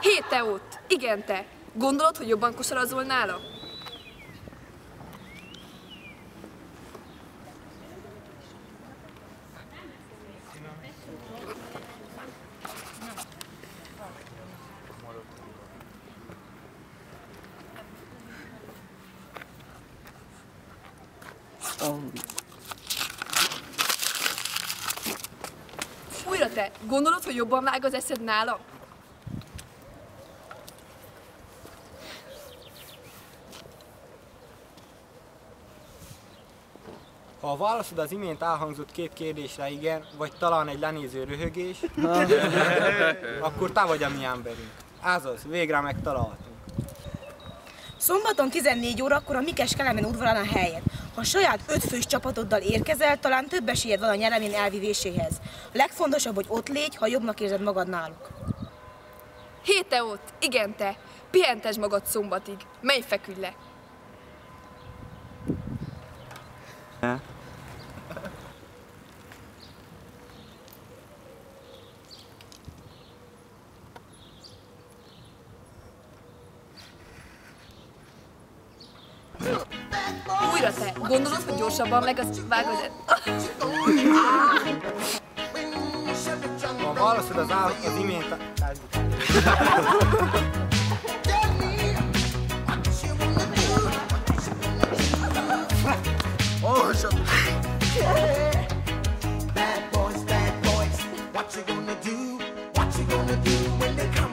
Hé, te ott! Igen, te! Gondolod, hogy jobban kosarazol nála? Újra te! Gondolod, hogy jobban vág az eszed nála? Ha a válaszod az imént elhangzott két kérdésre igen, vagy talán egy lenéző röhögés, akkor te vagy a mi emberünk. Azaz, végre megtaláltunk. Szombaton 14 órakor a Mikes Kelemen udvarán a helyed. Ha saját 5 fős csapatoddal érkezel, talán több esélyed van a nyeremény elvivéséhez. A legfontosabb, hogy ott légy, ha jobbnak érzed magad náluk. Hé, te ott! Igen, te! Pihentesd magad szombatig. Menj, feküdj le! Újra te! Gondolod, hogy gyorsabban meg az vágod? Ha válaszod az imént... Bad boys, what you gonna do? What you gonna do when they come?